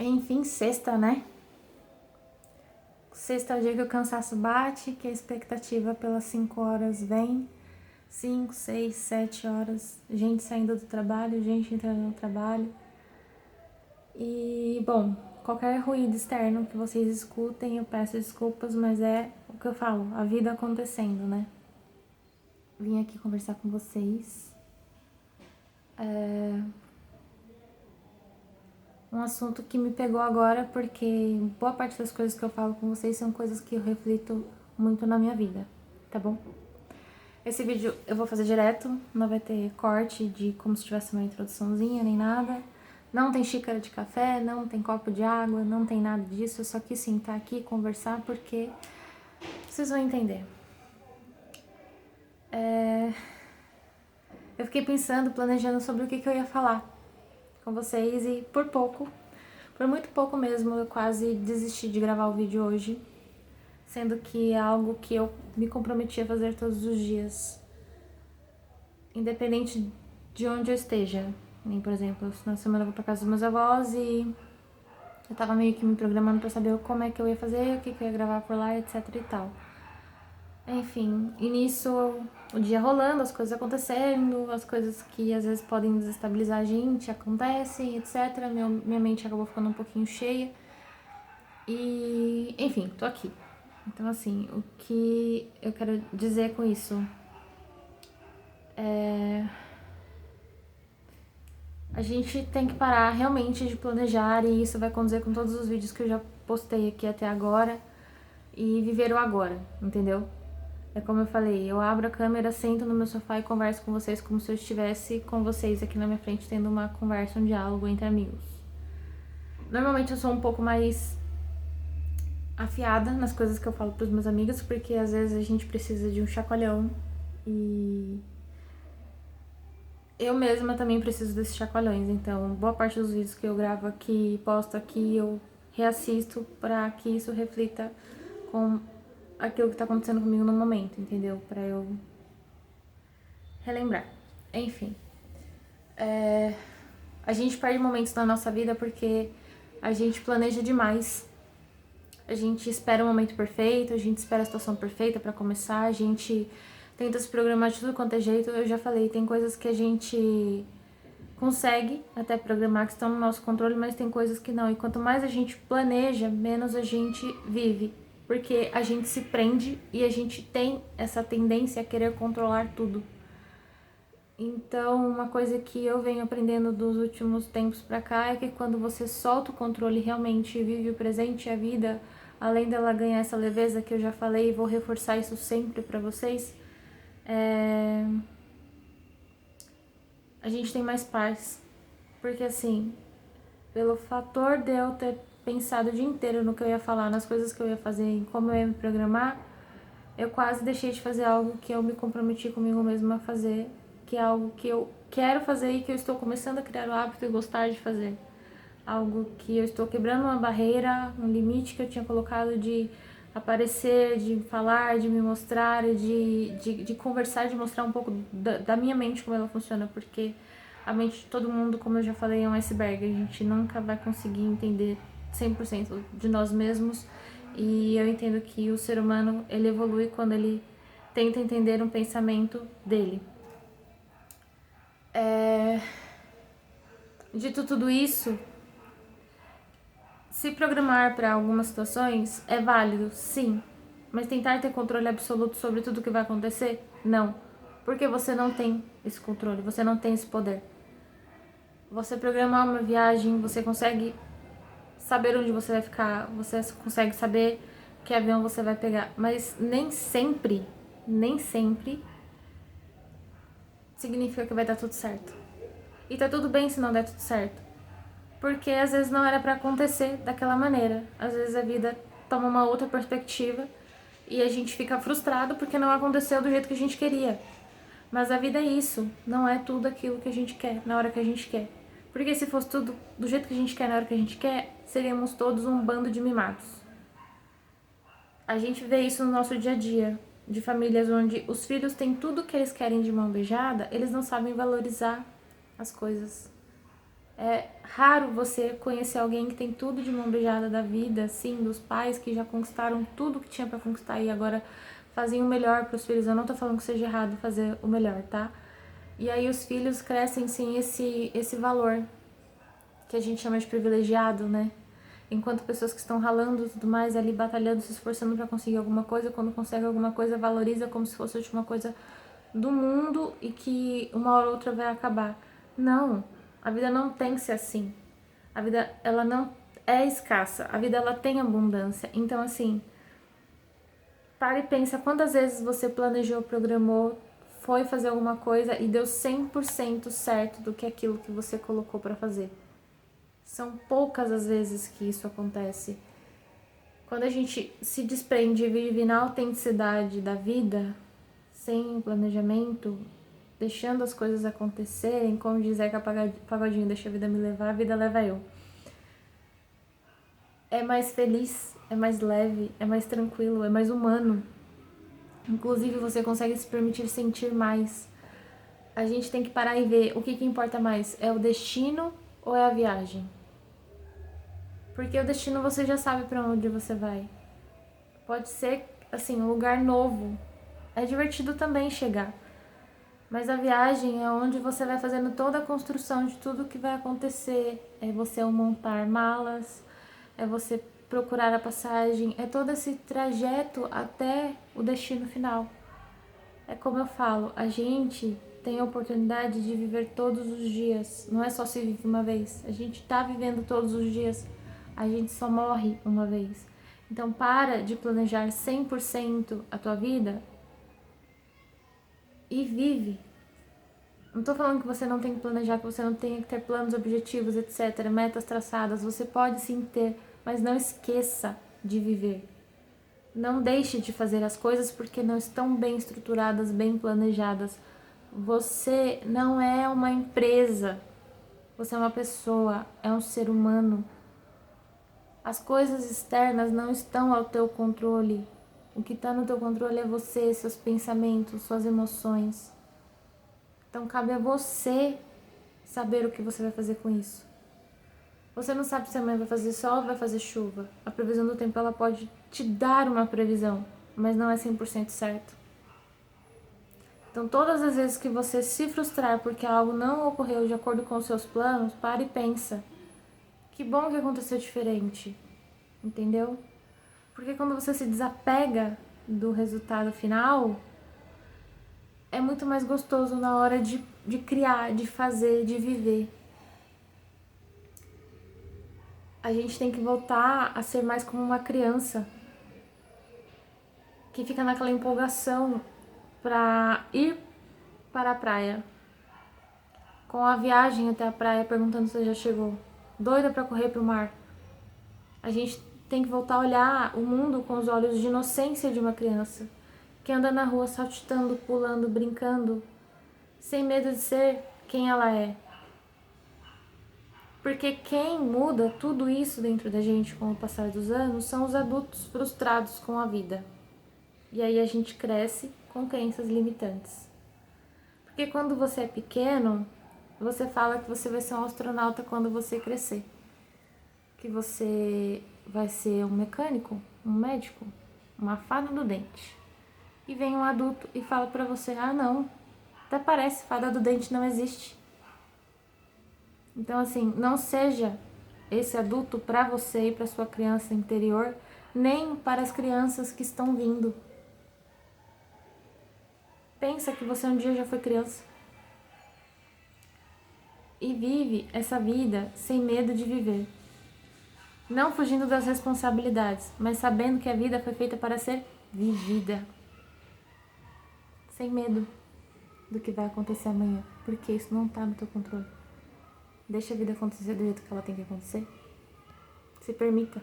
Enfim, sexta, né? Sexta é o dia que o cansaço bate, que a expectativa pelas 5 horas vem. 5, 6, 7 horas. Gente saindo do trabalho, gente entrando no trabalho. E, bom, qualquer ruído externo que vocês escutem, eu peço desculpas, mas é o que eu falo, a vida acontecendo, né? Vim aqui conversar com vocês. Um assunto que me pegou agora, porque boa parte das coisas que eu falo com vocês são coisas que eu reflito muito na minha vida, tá bom? Esse vídeo eu vou fazer direto, não vai ter corte de como se tivesse uma introduçãozinha nem nada. Não tem xícara de café, não tem copo de água, não tem nada disso. Eu só quis sentar aqui e conversar porque vocês vão entender. Eu fiquei pensando, planejando sobre o que eu ia falar com vocês e por muito pouco mesmo, eu quase desisti de gravar o vídeo hoje, sendo que é algo que eu me comprometi a fazer todos os dias, independente de onde eu esteja. Nem, por exemplo, na semana eu vou pra casa dos meus avós e eu tava meio que me programando pra saber como é que eu ia fazer, o que eu ia gravar por lá, etc e tal. Enfim, e nisso o dia rolando, as coisas acontecendo, as coisas que às vezes podem desestabilizar a gente acontecem, etc. Minha mente acabou ficando um pouquinho cheia. E, enfim, tô aqui. Então, assim, o que eu quero dizer com isso é. A gente tem que parar realmente de planejar, e isso vai conduzir com todos os vídeos que eu já postei aqui até agora, e viver o agora, entendeu? É como eu falei, eu abro a câmera, sento no meu sofá e converso com vocês como se eu estivesse com vocês aqui na minha frente, tendo uma conversa, um diálogo entre amigos. Normalmente eu sou um pouco mais afiada nas coisas que eu falo pros meus amigos, porque às vezes a gente precisa de um chacoalhão e eu mesma também preciso desses chacoalhões, então boa parte dos vídeos que eu gravo aqui, posto aqui, eu reassisto pra que isso reflita com aquilo que tá acontecendo comigo no momento, entendeu? Pra eu relembrar. Enfim, a gente perde momentos na nossa vida porque a gente planeja demais. A gente espera o momento perfeito, a gente espera a situação perfeita pra começar, a gente tenta se programar de tudo quanto é jeito. Eu já falei, tem coisas que a gente consegue até programar que estão no nosso controle, mas tem coisas que não. E quanto mais a gente planeja, menos a gente vive. Porque a gente se prende e a gente tem essa tendência a querer controlar tudo. Então, uma coisa que eu venho aprendendo dos últimos tempos pra cá é que quando você solta o controle e realmente vive o presente e a vida, além dela ganhar essa leveza que eu já falei e vou reforçar isso sempre pra vocês, a gente tem mais paz. Porque assim, pelo fator de eu ter pensado o dia inteiro no que eu ia falar, nas coisas que eu ia fazer, em como eu ia me programar, eu quase deixei de fazer algo que eu me comprometi comigo mesma a fazer, que é algo que eu quero fazer e que eu estou começando a criar o hábito e gostar de fazer. Algo que eu estou quebrando uma barreira, um limite que eu tinha colocado de aparecer, de falar, de me mostrar, de conversar, de mostrar um pouco da minha mente, como ela funciona, porque a mente de todo mundo, como eu já falei, é um iceberg. A gente nunca vai conseguir entender 100% de nós mesmos, e eu entendo que o ser humano, ele evolui quando ele tenta entender um pensamento dele. Dito tudo isso, se programar para algumas situações é válido, sim, mas tentar ter controle absoluto sobre tudo que vai acontecer, não, porque você não tem esse controle, você não tem esse poder. Você programar uma viagem, você consegue saber onde você vai ficar, você consegue saber que avião você vai pegar, mas nem sempre significa que vai dar tudo certo. E tá tudo bem se não der tudo certo, porque às vezes não era pra acontecer daquela maneira. Às vezes a vida toma uma outra perspectiva e a gente fica frustrado porque não aconteceu do jeito que a gente queria. Mas a vida é isso, não é tudo aquilo que a gente quer, na hora que a gente quer. Porque se fosse tudo do jeito que a gente quer, na hora que a gente quer, seríamos todos um bando de mimados. A gente vê isso no nosso dia a dia, de famílias onde os filhos têm tudo que eles querem de mão beijada, eles não sabem valorizar as coisas. É raro você conhecer alguém que tem tudo de mão beijada da vida, assim, dos pais que já conquistaram tudo que tinha pra conquistar e agora fazem o melhor pros filhos. Eu não tô falando que seja errado fazer o melhor, tá? E aí os filhos crescem sem esse valor que a gente chama de privilegiado, né? Enquanto pessoas que estão ralando e tudo mais ali, batalhando, se esforçando pra conseguir alguma coisa, quando consegue alguma coisa, valoriza como se fosse a última coisa do mundo e que uma hora ou outra vai acabar. Não, a vida não tem que ser assim. A vida, ela não é escassa. A vida, ela tem abundância. Então, assim, para e pensa quantas vezes você planejou, programou, foi fazer alguma coisa e deu 100% certo do que aquilo que você colocou para fazer. São poucas as vezes que isso acontece. Quando a gente se desprende e vive na autenticidade da vida, sem planejamento, deixando as coisas acontecerem, como diz Zeca Pagodinho, deixa a vida me levar, a vida leva eu. É mais feliz, é mais leve, é mais tranquilo, é mais humano. Inclusive você consegue se permitir sentir mais. A gente tem que parar e ver o que importa mais, é o destino ou é a viagem? Porque o destino você já sabe para onde você vai. Pode ser, assim, um lugar novo. É divertido também chegar. Mas a viagem é onde você vai fazendo toda a construção de tudo que vai acontecer. É você montar malas, é você procurar a passagem, é todo esse trajeto até o destino final. É como eu falo, a gente tem a oportunidade de viver todos os dias. Não é só se vive uma vez. A gente tá vivendo todos os dias. A gente só morre uma vez. Então para de planejar 100% a tua vida e vive. Não tô falando que você não tem que planejar, que você não tem que ter planos, objetivos, etc, metas traçadas. Você pode sim ter, mas não esqueça de viver. Não deixe de fazer as coisas porque não estão bem estruturadas, bem planejadas. Você não é uma empresa. Você é uma pessoa, é um ser humano. As coisas externas não estão ao teu controle. O que está no teu controle é você, seus pensamentos, suas emoções. Então cabe a você saber o que você vai fazer com isso. Você não sabe se amanhã vai fazer sol ou vai fazer chuva. A previsão do tempo ela pode te dar uma previsão, mas não é 100% certo. Então todas as vezes que você se frustrar porque algo não ocorreu de acordo com os seus planos, pare e pensa. Que bom que aconteceu diferente, entendeu? Porque quando você se desapega do resultado final, é muito mais gostoso na hora de criar, de fazer, de viver. A gente tem que voltar a ser mais como uma criança que fica naquela empolgação para ir para a praia, com a viagem até a praia, perguntando se já chegou, doida para correr pro mar. A gente tem que voltar a olhar o mundo com os olhos de inocência de uma criança que anda na rua saltitando, pulando, brincando, sem medo de ser quem ela é. Porque quem muda tudo isso dentro da gente com o passar dos anos são os adultos frustrados com a vida. E aí a gente cresce com crenças limitantes. Porque quando você é pequeno, você fala que você vai ser um astronauta quando você crescer. Que você vai ser um mecânico, um médico, uma fada do dente. E vem um adulto e fala pra você, ah não, até parece, fada do dente não existe. Então assim, não seja esse adulto para você e para sua criança interior, nem para as crianças que estão vindo. Pensa que você um dia já foi criança. E vive essa vida sem medo de viver. Não fugindo das responsabilidades, mas sabendo que a vida foi feita para ser vivida. Sem medo do que vai acontecer amanhã, porque isso não está no teu controle. Deixa a vida acontecer do jeito que ela tem que acontecer. Se permita.